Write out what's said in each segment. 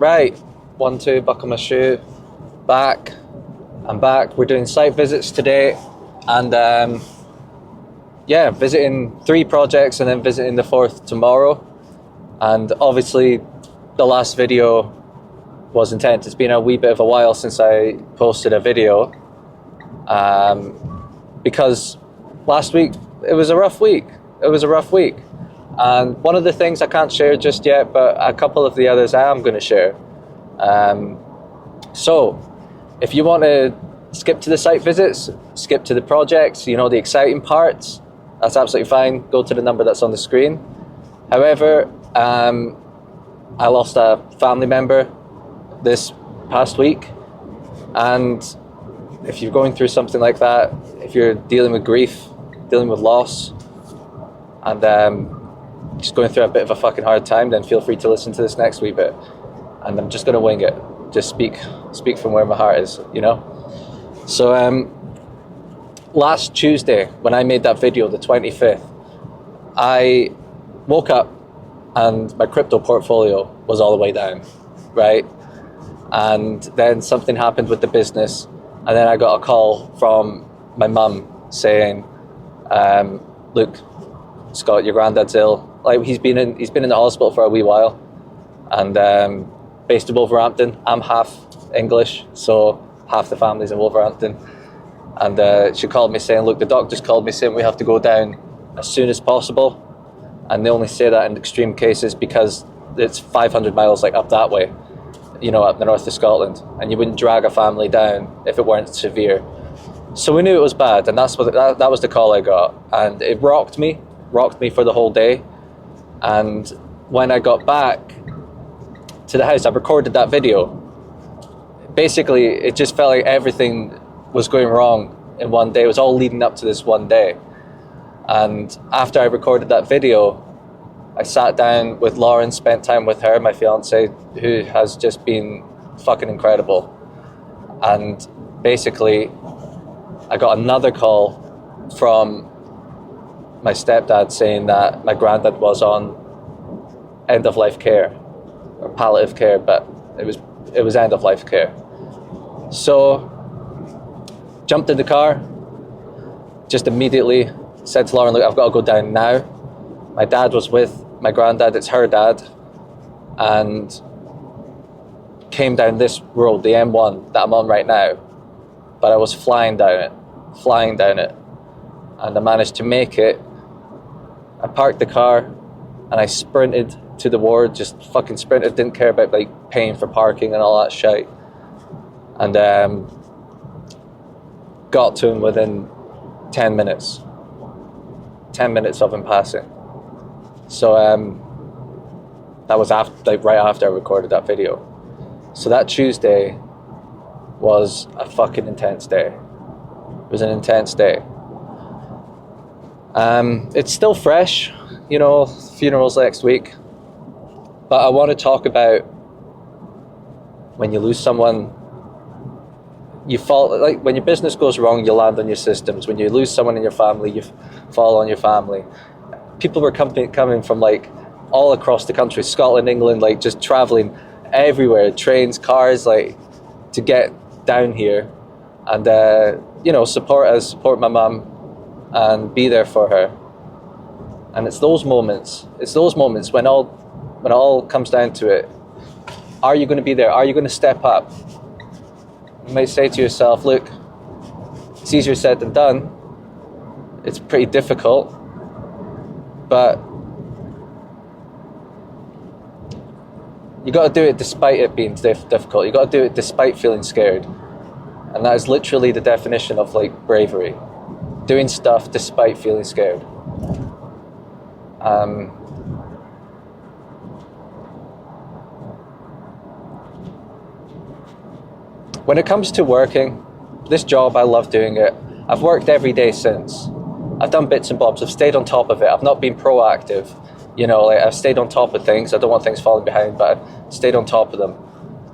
Right, 1, 2, buckle my shoe. Back. I'm back. We're doing site visits today, and visiting 3 projects and then visiting the 4th tomorrow. And obviously, the last video was intense. It's been a wee bit of a while since I posted a video, because last week it was a rough week. And one of the things I can't share just yet, but a couple of the others I am going to share. So, if you want to skip to the site visits, skip to the projects, the exciting parts, that's absolutely fine. Go to the number that's on the screen. However, I lost a family member this past week, and if you're going through something like that, if you're dealing with grief, dealing with loss, and just going through a bit of a fucking hard time, then feel free to listen to this next wee bit. And I'm just going to wing it. Just speak from where my heart is, So last Tuesday, when I made that video, the 25th, I woke up and my crypto portfolio was all the way down, right? And then something happened with the business, and then I got a call from my mum saying, "Look, Scott, your granddad's ill. Like he's been in the hospital for a wee while, and based in Wolverhampton. I'm half English, so half the family's in Wolverhampton." And she called me saying, "Look, the doctors called me saying we have to go down as soon as possible." And they only say that in extreme cases because it's 500 miles up that way, up the north of Scotland, and you wouldn't drag a family down if it weren't severe. So we knew it was bad, and that was the call I got, and it rocked me for the whole day. And when I got back to the house, I recorded that video. Basically, it just felt like everything was going wrong in one day. It was all leading up to this one day. And after I recorded that video, I sat down with Lauren, spent time with her, my fiance, who has just been fucking incredible. And basically, I got another call from my stepdad saying that my granddad was on end-of-life care, or palliative care, but it was end-of-life care. So, jumped in the car, just immediately said to Lauren, "Look, I've got to go down now." My dad was with my granddad, it's her dad, and came down this road, the M1 that I'm on right now, but I was flying down it, and I managed to make it. I parked the car, and I sprinted to the ward, just fucking sprinted, didn't care about paying for parking and all that shit, and got to him within 10 minutes of him passing. So that was right after I recorded that video. So that Tuesday was a fucking intense day. It was an intense day. It's still fresh, funeral's next week. But I want to talk about when you lose someone, you fall, when your business goes wrong, you land on your systems. When you lose someone in your family, you fall on your family. People were coming from all across the country, Scotland, England, just traveling everywhere, trains, cars, to get down here and, support us, support my mum and be there for her. And it's those moments when all comes down to it. Are you going to be there? Are you going to step up? You might say to yourself, look, it's easier said than done. It's pretty difficult, but you got to do it despite it being difficult. You got to do it despite feeling scared. And that is literally the definition of bravery. Doing stuff despite feeling scared. When it comes to working, this job, I love doing it. I've worked every day since. I've done bits and bobs. I've stayed on top of it. I've not been proactive. I've stayed on top of things. I don't want things falling behind, but I've stayed on top of them.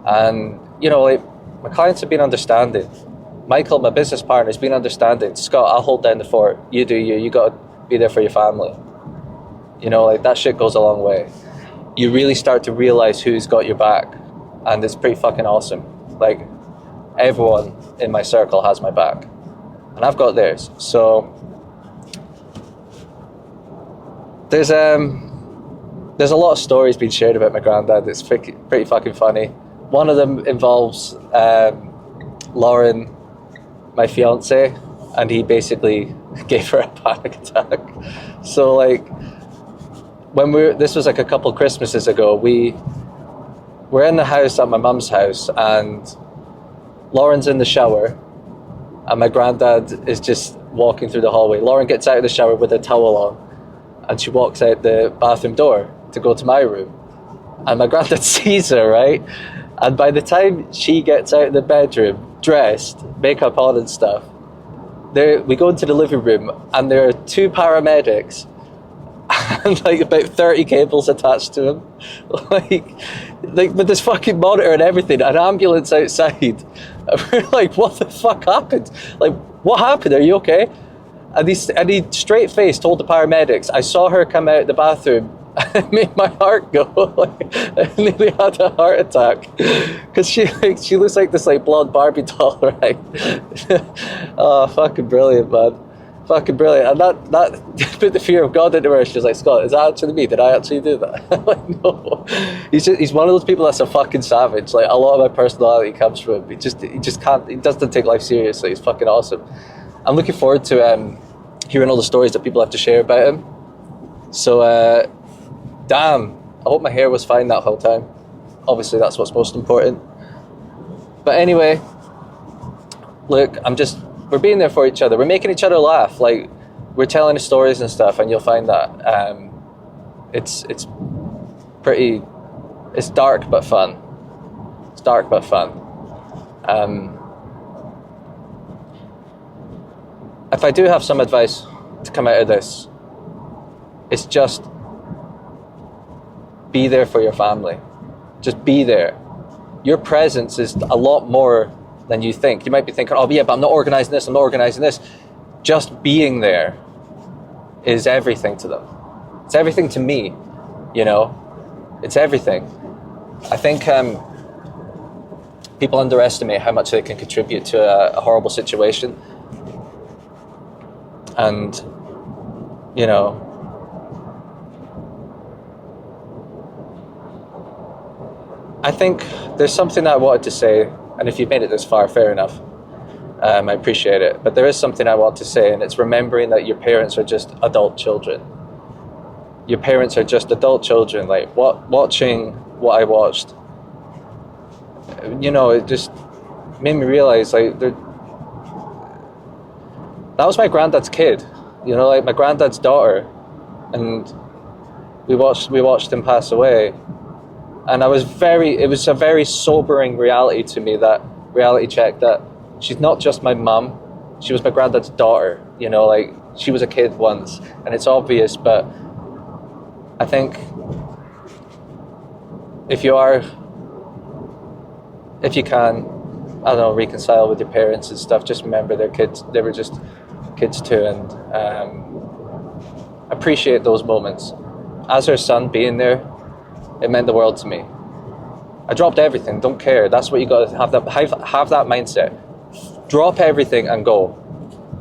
And, my clients have been understanding. Michael, my business partner, has been understanding. Scott, I'll hold down the fort. You do you. You got to be there for your family. That shit goes a long way. You really start to realize who's got your back. and it's pretty fucking awesome. Like, everyone in my circle has my back, and I've got theirs. So there's a lot of stories being shared about my granddad. It's pretty fucking funny. One of them involves Lauren, my fiance, and he basically gave her a panic attack. So like, this was like a couple Christmases ago, we're in the house at my mum's house, and Lauren's in the shower, and my granddad is just walking through the hallway. Lauren gets out of the shower with a towel on, and she walks out the bathroom door to go to my room. And my granddad sees her, right? And by the time she gets out of the bedroom, dressed, makeup on and stuff, we go into the living room, and there are 2 paramedics and like about 30 cables attached to him, like with this fucking monitor and everything, an ambulance outside. And we're like, what the fuck happened? Like, what happened? Are you okay? And he straight face told the paramedics, I saw her come out of the bathroom, and it made my heart go. Like, I nearly had a heart attack, because she looks like this like blonde Barbie doll, right? Oh, fucking brilliant, man. Fucking brilliant. And that put the fear of God into her. She was like, Scott, is that actually me? Did I actually do that? I'm like, no. He's one of those people that's a fucking savage. Like, a lot of my personality comes from him. He just can't, he doesn't take life seriously. He's fucking awesome. I'm looking forward to hearing all the stories that people have to share about him. So, damn, I hope my hair was fine that whole time. Obviously, that's what's most important. But anyway, look, we're being there for each other. We're making each other laugh. Like, we're telling stories and stuff, and you'll find that it's dark but fun. It's dark but fun. If I do have some advice to come out of this, it's just be there for your family. Just be there. Your presence is a lot more than you think. You might be thinking, oh yeah, but I'm not organising this. Just being there is everything to them. It's everything to me, you know. It's everything. I think people underestimate how much they can contribute to a horrible situation. And, you know, I think there's something that I wanted to say, and if you've made it this far, fair enough. I appreciate it. But there is something I want to say, and it's remembering that your parents are just adult children. Your parents are just adult children. Like, watching what I watched, you know, it just made me realize, like, that was my granddad's kid. You know, like my granddad's daughter, and we watched him pass away. And it was a very sobering reality to me, that reality check, that she's not just my mum, she was my granddad's daughter, you know, like, she was a kid once, and it's obvious, but I think if you can, I don't know, reconcile with your parents and stuff, just remember they're kids, they were just kids too, and appreciate those moments. As her son, being there, it meant the world to me. I dropped everything, don't care. That's what you got to have that mindset. Drop everything and go,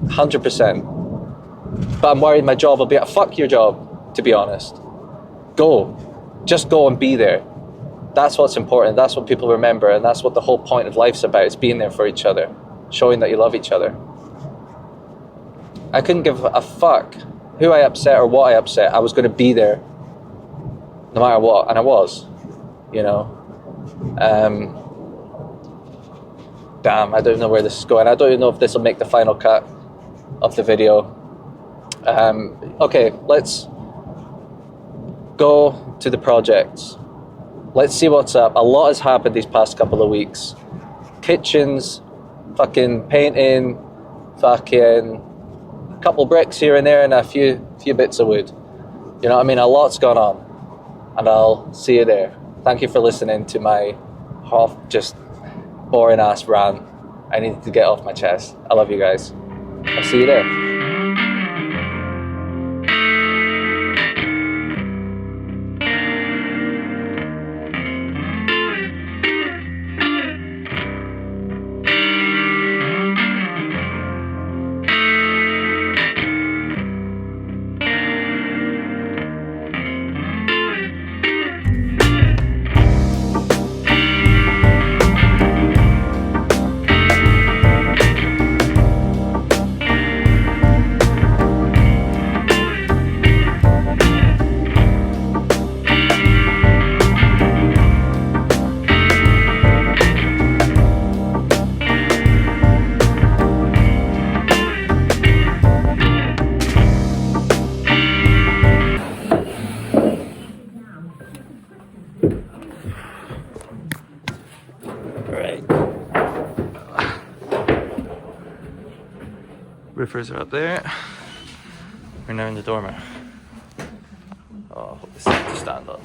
100%. But I'm worried my job will be fuck your job, to be honest. Go, just go and be there. That's what's important. That's what people remember, and that's what the whole point of life's about. It's being there for each other, showing that you love each other. I couldn't give a fuck who I upset or what I upset. I was going to be there no matter what, and I was, you know. Damn, I don't know where this is going. I don't even know if this will make the final cut of the video. Okay, let's go to the projects. Let's see what's up. A lot has happened these past couple of weeks. Kitchens, fucking painting, fucking a couple bricks here and there, and a few bits of wood. You know what I mean? A lot's gone on. And I'll see you there. Thank you for listening to my half just boring ass rant. I needed to get off my chest. I love you guys. I'll see you there. Right. Roofers are up there. We're now in the dormer. Oh, I hope this thing to stand up.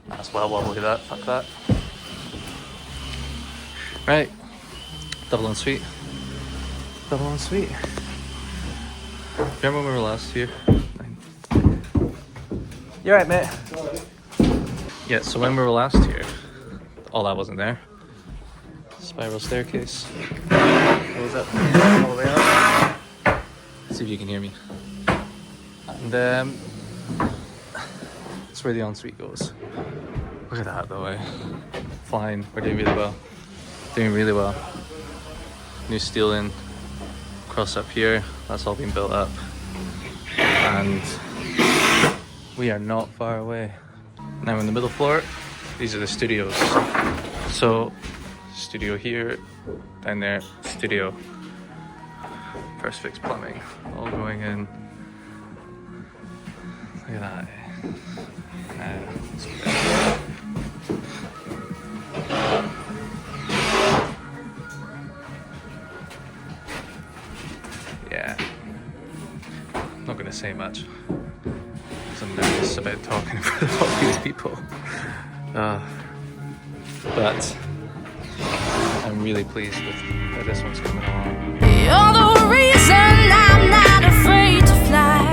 That's well wobbly, that. Fuck that. Right. Double en suite. Double en suite. Remember when we were last here? You alright, mate? Yeah, so when we were last here, all that wasn't there. Spiral staircase. Goes up all the way up. Let's see if you can hear me. And that's where the ensuite goes. Look at that though, eh? Flying. We're doing really well. Doing really well. New steel in. Cross up here. That's all been built up. And we are not far away. Now in the middle floor, these are the studios. So, studio here, down there, studio. First fix plumbing, all going in. Look at that. Yeah. I'm not gonna say much. I'm nervous about talking in front of all these people. But I'm really pleased with how this one's coming along. You're the reason I'm not afraid to fly.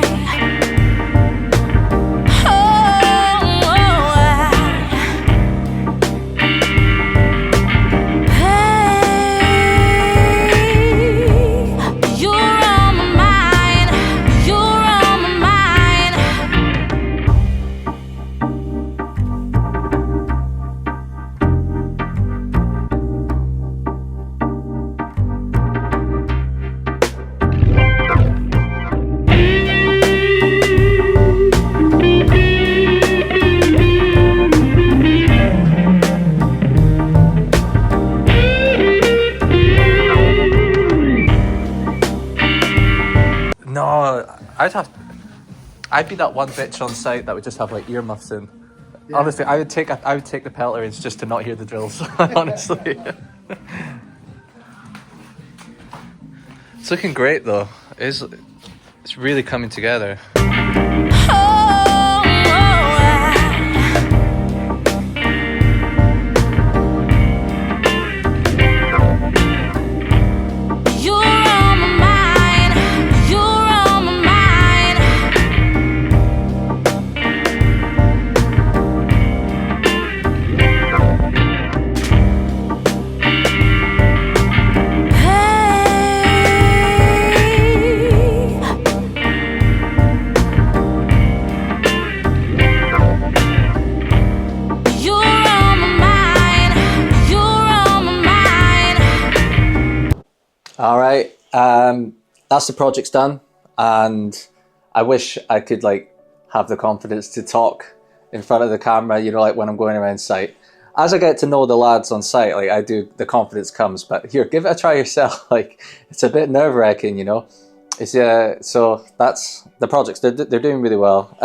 I'd be that one bitch on site that would just have like earmuffs in. Yeah. Honestly, I would take the pelleters just to not hear the drills. Honestly, it's looking great though. It's really coming together. All right, that's the project's done, and I wish I could like have the confidence to talk in front of the camera, you know, like when I'm going around site. As I get to know the lads on site, like I do, the confidence comes. But here, give it a try yourself. Like it's a bit nerve-wracking, you know. It's so that's the projects. They're doing really well.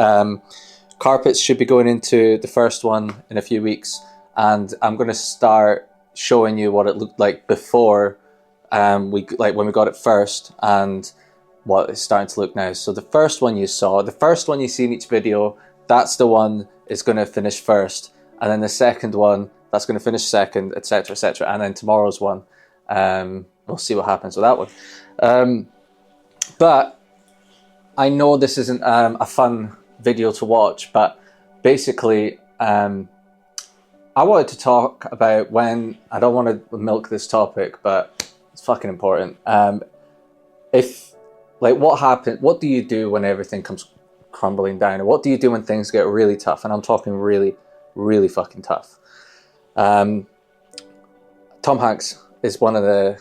Carpets should be going into the first one in a few weeks, and I'm going to start showing you what it looked like before. When we got it first and what it's starting to look now. So the first one you saw, the first one you see in each video, that's the one is going to finish first. And then the second one, that's going to finish second, etc., etc. And then tomorrow's one, we'll see what happens with that one. But I know this isn't a fun video to watch, but basically, I wanted to talk about when, I don't want to milk this topic, but it's fucking important. What do you do when everything comes crumbling down? Or what do you do when things get really tough? And I'm talking really, really fucking tough. Tom Hanks is one of the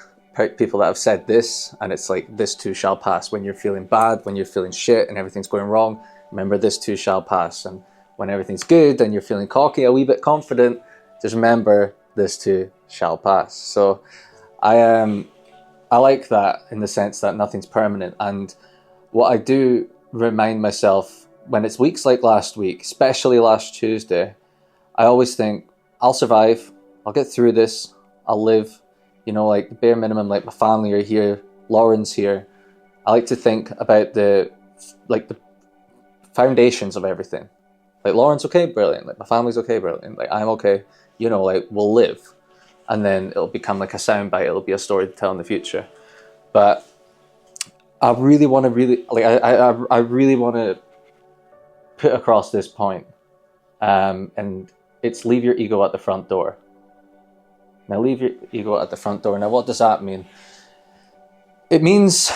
people that have said this, and it's like, this too shall pass. When you're feeling bad, when you're feeling shit and everything's going wrong, remember this too shall pass. And when everything's good and you're feeling cocky, a wee bit confident, just remember this too shall pass. So I like that in the sense that nothing's permanent. And what I do remind myself when it's weeks like last week, especially last Tuesday, I always think, I'll survive, I'll get through this. I'll live, you know, like the bare minimum, like my family are here, Lauren's here. I like to think about the foundations of everything. Like Lauren's okay, brilliant. Like my family's okay, brilliant. Like I'm okay, you know, like we'll live. And then it'll become like a soundbite. It'll be a story to tell in the future. But I really want to I really want to put across this point. And it's leave your ego at the front door. Now leave your ego at the front door. Now what does that mean? It means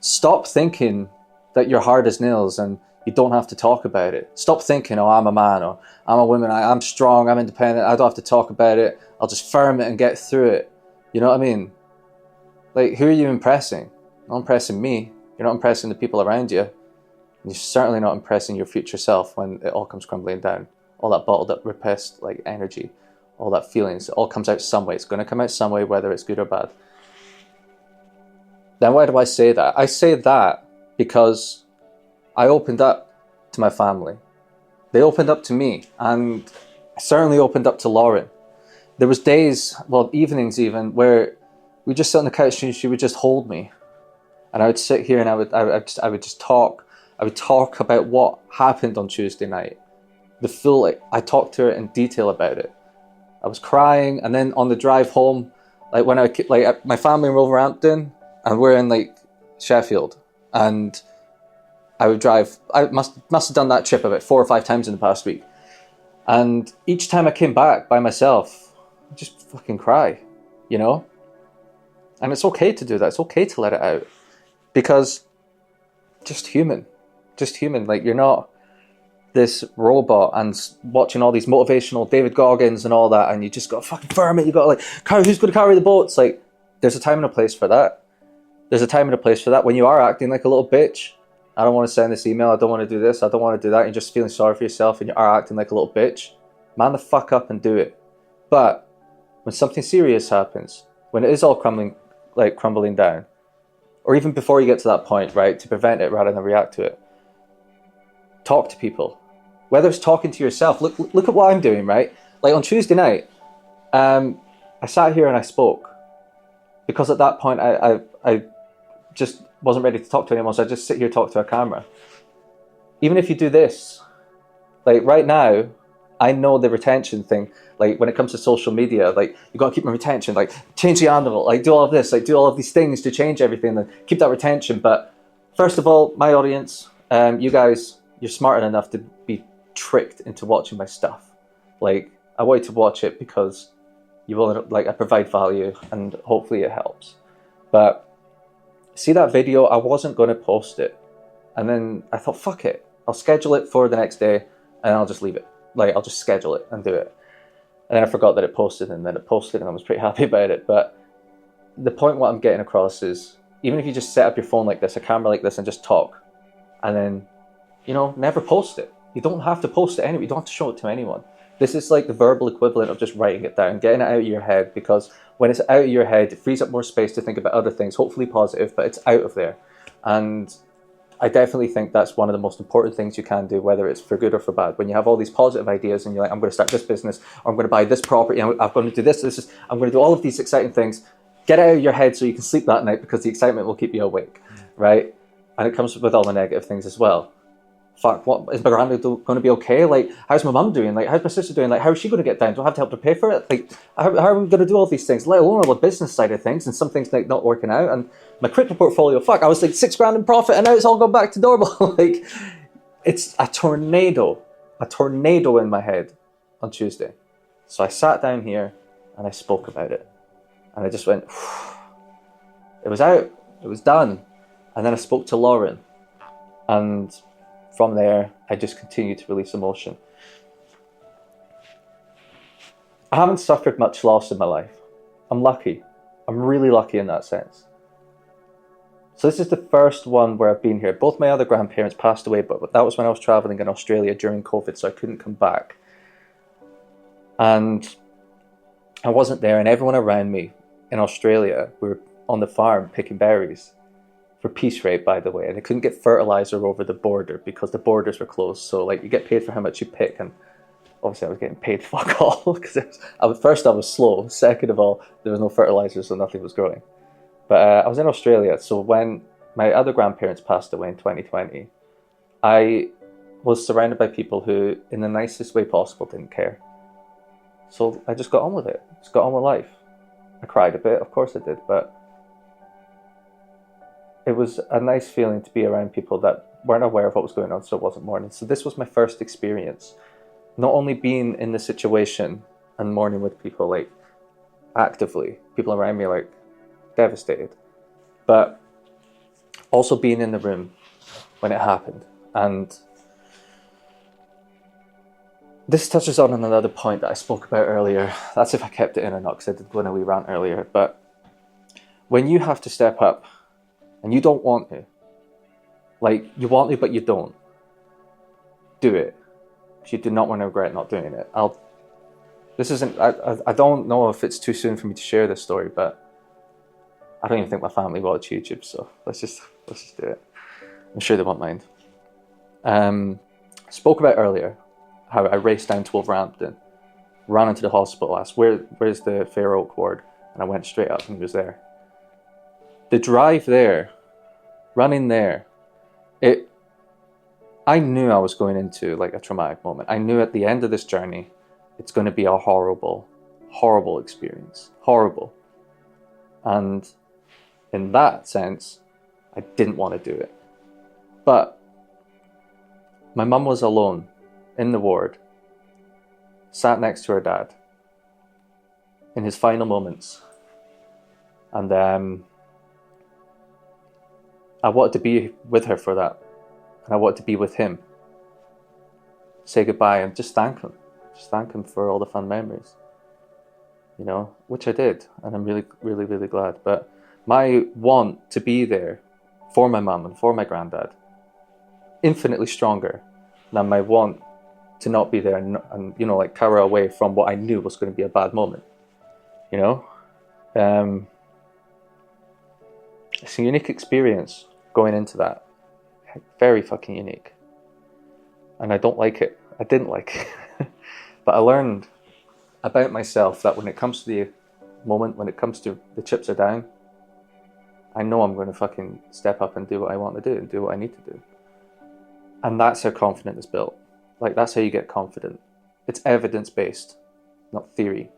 stop thinking that you're hard as nails and you don't have to talk about it. Stop thinking, oh, I'm a man, or I'm a woman, I'm strong, I'm independent, I don't have to talk about it. I'll just firm it and get through it. You know what I mean? Like, who are you impressing? You're not impressing me. You're not impressing the people around you. And you're certainly not impressing your future self when it all comes crumbling down. All that bottled up repressed like energy, all that feelings, it all comes out some way. It's going to come out some way, whether it's good or bad. Then why do I say that? I say that because I opened up to my family. They opened up to me, and I certainly opened up to Lauren. There was days, well, evenings even, where we'd just sit on the couch and she would just hold me. And I would sit here and I would just talk. I would talk about what happened on Tuesday night. I talked to her in detail about it. I was crying, and then on the drive home, like when my family in Wolverhampton, and we're in like Sheffield, and I would drive. I must have done that trip about 4 or 5 times in the past week, and each time I came back by myself, I'd just fucking cry, you know. And it's okay to do that. It's okay to let it out, because just human. Like, you're not this robot and watching all these motivational David Goggins and all that, and you just got to fucking firm it. You got to like, who's going to carry the boats? Like, there's a time and a place for that. There's a time and a place for that. When you are acting like a little bitch, I don't want to send this email, I don't want to do this, I don't want to do that, and you're just feeling sorry for yourself and you are acting like a little bitch, man the fuck up and do it. But when something serious happens, when it is all crumbling down, or even before you get to that point, right, to prevent it rather than react to it, talk to people. Whether it's talking to yourself, look at what I'm doing, right? Like on Tuesday night, I sat here and I spoke, because at that point I just wasn't ready to talk to anyone, so I just sit here and talk to a camera. Even if you do this, like right now, I know the retention thing, like when it comes to social media, like you got to keep my retention, like change the animal, like do all of this, like do all of these things to change everything and keep that retention. But first of all, my audience, you guys, you're smart enough to be tricked into watching my stuff. Like, I want you to watch it because you will, like, I provide value and hopefully it helps. But see that video, I wasn't going to post it. And then I thought, fuck it. I'll schedule it for the next day and I'll just leave it. Like, I'll just schedule it and do it. And then I forgot that it posted, and then it posted, and I was pretty happy about it. But the point what I'm getting across is, even if you just set up your phone like this, a camera like this, and just talk, and then, you know, never post it. You don't have to post it anyway. You don't have to show it to anyone. This is like the verbal equivalent of just writing it down, getting it out of your head, because when it's out of your head, it frees up more space to think about other things, hopefully positive, but it's out of there. And I definitely think that's one of the most important things you can do, whether it's for good or for bad. When you have all these positive ideas and you're like, I'm going to start this business, or I'm going to buy this property, I'm going to do this, I'm going to do all of these exciting things, get it out of your head so you can sleep that night, because the excitement will keep you awake, right? And it comes with all the negative things as well. Fuck, what is my granddad going to be okay? Like, how's my mum doing? Like, how's my sister doing? Like, how is she going to get down? Do I have to help her pay for it? Like, how are we going to do all these things? Let alone all the business side of things, and some things like not working out. And my crypto portfolio, fuck, I was like $6,000 in profit, and now it's all gone back to normal. Like, it's a tornado in my head on Tuesday. So I sat down here and I spoke about it, and I just went, it was out, it was done. And then I spoke to Lauren, and from there, I just continued to release emotion. I haven't suffered much loss in my life. I'm lucky. I'm really lucky in that sense. So this is the first one where I've been here. Both my other grandparents passed away, but that was when I was traveling in Australia during COVID, so I couldn't come back. And I wasn't there, and everyone around me in Australia were on the farm picking berries. For piece rate, by the way, and they couldn't get fertilizer over the border because the borders were closed. So like, you get paid for how much you pick, and Obviously, I was getting paid fuck all because first I was slow. Second of all, there was no fertilizer, so nothing was growing. But I was in Australia, so when my other grandparents passed away in 2020, I was surrounded by people who, in the nicest way possible, didn't care. So I just got on with it. Just got on with life. I cried a bit, of course I did, but it was a nice feeling to be around people that weren't aware of what was going on, so it wasn't mourning. So this was my first experience. Not only being in the situation and mourning with people, like, actively, people around me, like, devastated, but also being in the room when it happened. And this touches on another point that I spoke about earlier. That's if I kept it in or not, because I did go on a wee rant earlier. But when you have to step up and you don't want to, like, you want to but you don't, do it. You do not want to regret not doing it. I don't know if it's too soon for me to share this story, but I don't even think my family watch YouTube, so let's just do it. I'm sure they won't mind. Spoke about earlier how I raced down to Wolverhampton, ran into the hospital, asked where's the Fair Oak ward, and I went straight up and he was there. The drive there, running there, I knew I was going into like a traumatic moment. I knew at the end of this journey, it's going to be a horrible, horrible experience. Horrible. And in that sense, I didn't want to do it. But my mum was alone in the ward, sat next to her dad in his final moments. And I wanted to be with her for that. And I wanted to be with him. Say goodbye and just thank him. Just thank him for all the fun memories. You know, which I did. And I'm really, really, really glad. But my want to be there for my mum and for my granddad, infinitely stronger than my want to not be there and you know, like, cower away from what I knew was going to be a bad moment. You know? It's a unique experience going into that. Very fucking unique. And I don't like it. I didn't like it. But I learned about myself that when it comes to the moment, when it comes to the chips are down, I know I'm going to fucking step up and do what I want to do and do what I need to do. And that's how confidence is built. Like, that's how you get confident. It's evidence-based, not theory.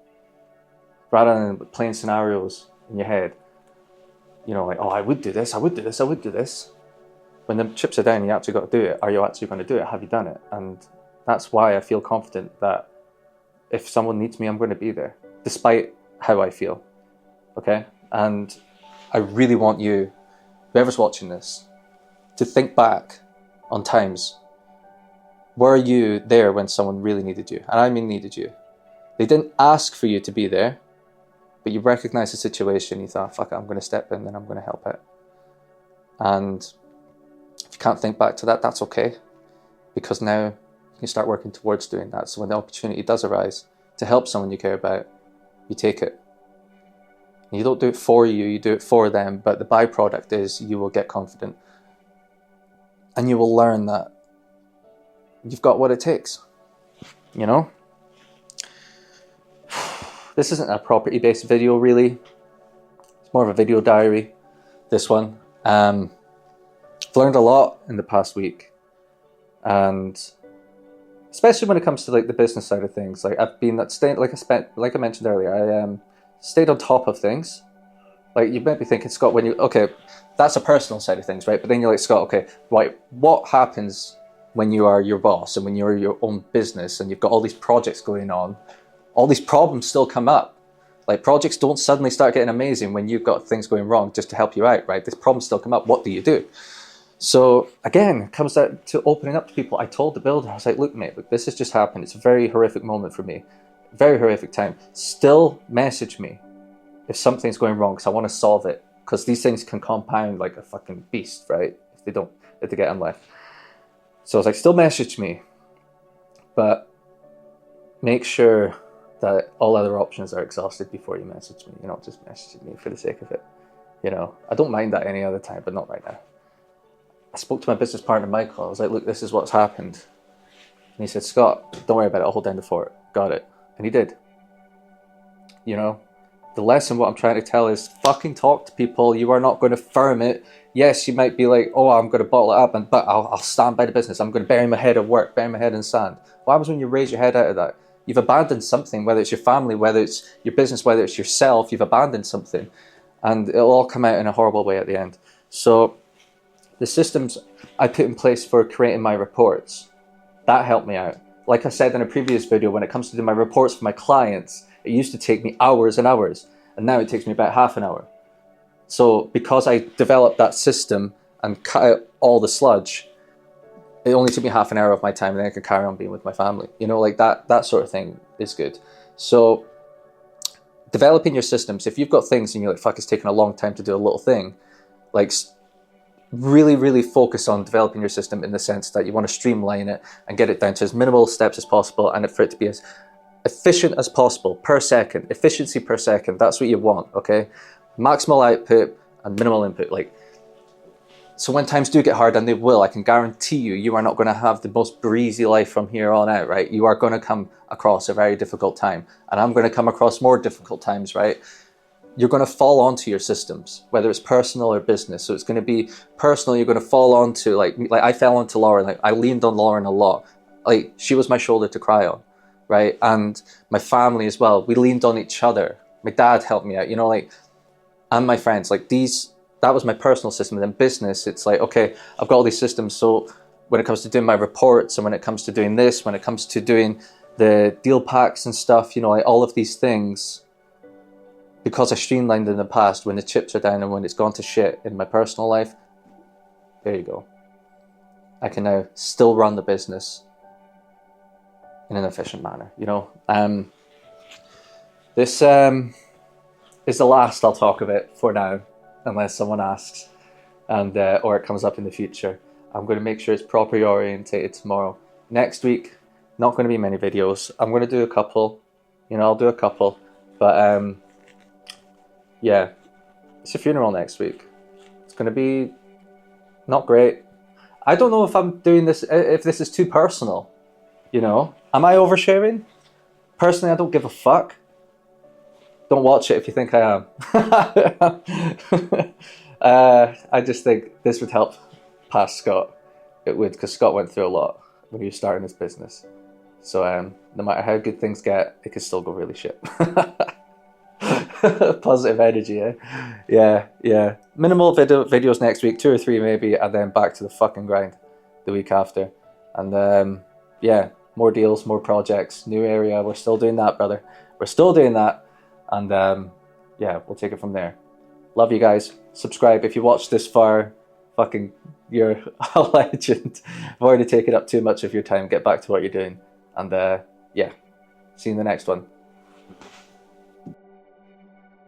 Rather than playing scenarios in your head, you know, like, oh, I would do this, I would do this, I would do this. When the chips are down, you actually got to do it. Are you actually going to do it? Have you done it? And that's why I feel confident that if someone needs me, I'm going to be there, despite how I feel. Okay? And I really want you, whoever's watching this, to think back on times. Were you there when someone really needed you? And I mean needed you. They didn't ask for you to be there, but you recognized the situation. You thought, fuck it, I'm going to step in and I'm going to help out. And if you can't think back to that, that's okay. Because now you can start working towards doing that. So when the opportunity does arise to help someone you care about, you take it. And you don't do it for you, you do it for them. But the byproduct is you will get confident. And you will learn that you've got what it takes. You know? This isn't a property-based video, really. It's more of a video diary, this one. I've learned a lot in the past week, and especially when it comes to like the business side of things. Like I've been like I mentioned earlier, I stayed on top of things. Like you might be thinking, Scott, okay, that's a personal side of things, right? But then you're like, Scott, okay, right, what happens when you are your boss and when you're your own business and you've got all these projects going on? All these problems still come up. Like projects don't suddenly start getting amazing when you've got things going wrong just to help you out, right? These problems still come up. What do you do? So again, it comes down to opening up to people. I told the builder, I was like, look, mate, this has just happened. It's a very horrific moment for me. Very horrific time. Still message me if something's going wrong because I want to solve it. Because these things can compound like a fucking beast, right? If they get unleft. So I was like, still message me. But make sure that all other options are exhausted before you message me. You're not just messaging me for the sake of it. You know, I don't mind that any other time, but not right now. I spoke to my business partner, Michael. I was like, look, this is what's happened. And he said, Scott, don't worry about it, I'll hold down the fort. Got it. And he did. You know, the lesson, what I'm trying to tell is fucking talk to people. You are not going to firm it. Yes, you might be like, oh, I'm going to bottle it up, but I'll stand by the business. I'm going to bury my head at work, bury my head in sand. What happens when you raise your head out of that? You've abandoned something, whether it's your family, whether it's your business, whether it's yourself, you've abandoned something. And it'll all come out in a horrible way at the end. So the systems I put in place for creating my reports, that helped me out. Like I said in a previous video, when it comes to do my reports for my clients, it used to take me hours and hours, and now it takes me about half an hour. So because I developed that system and cut out all the sludge, it only took me half an hour of my time, and then I could carry on being with my family. You know, like that sort of thing is good. So developing your systems, if you've got things and you're like, fuck, it's taking a long time to do a little thing, like really, really focus on developing your system in the sense that you want to streamline it and get it down to as minimal steps as possible, and for it to be as efficient as possible per second. Efficiency per second, that's what you want, okay? Maximal output and minimal input. Like, so when times do get hard, and they will, I can guarantee you, you are not going to have the most breezy life from here on out, right? You are going to come across a very difficult time, and I'm going to come across more difficult times, right? You're going to fall onto your systems, whether it's personal or business. So it's going to be personal. You're going to fall onto, like I fell onto Lauren. Like, I leaned on Lauren a lot. Like, she was my shoulder to cry on, right? And my family as well. We leaned on each other. My dad helped me out, you know, like, and my friends, like that was my personal system. And then business, it's like, okay, I've got all these systems. So when it comes to doing my reports, and when it comes to doing this, when it comes to doing the deal packs and stuff, you know, like all of these things, because I streamlined in the past, when the chips are down and when it's gone to shit in my personal life, there you go. I can now still run the business in an efficient manner, you know. This is the last I'll talk of it for now, unless someone asks, and or it comes up in the future. I'm going to make sure it's properly orientated tomorrow. Next week, not going to be many videos. I'm going to do a couple, you know, I'll do a couple, but yeah, it's a funeral next week. It's going to be not great. I don't know if I'm doing this, if this is too personal, you know. Am I oversharing? Personally, I don't give a fuck. Don't watch it if you think I am. I just think this would help past Scott. It would, because Scott went through a lot when he was starting his business. So no matter how good things get, it could still go really shit. Positive energy, eh? Yeah. Minimal videos next week, 2 or 3 maybe, and then back to the fucking grind the week after. And yeah, more deals, more projects, new area. We're still doing that, brother. We're still doing that. And yeah, we'll take it from there. Love you guys. Subscribe if you watched this far. Fucking, you're a legend. I've already taken up too much of your time. Get back to what you're doing. And yeah, see you in the next one.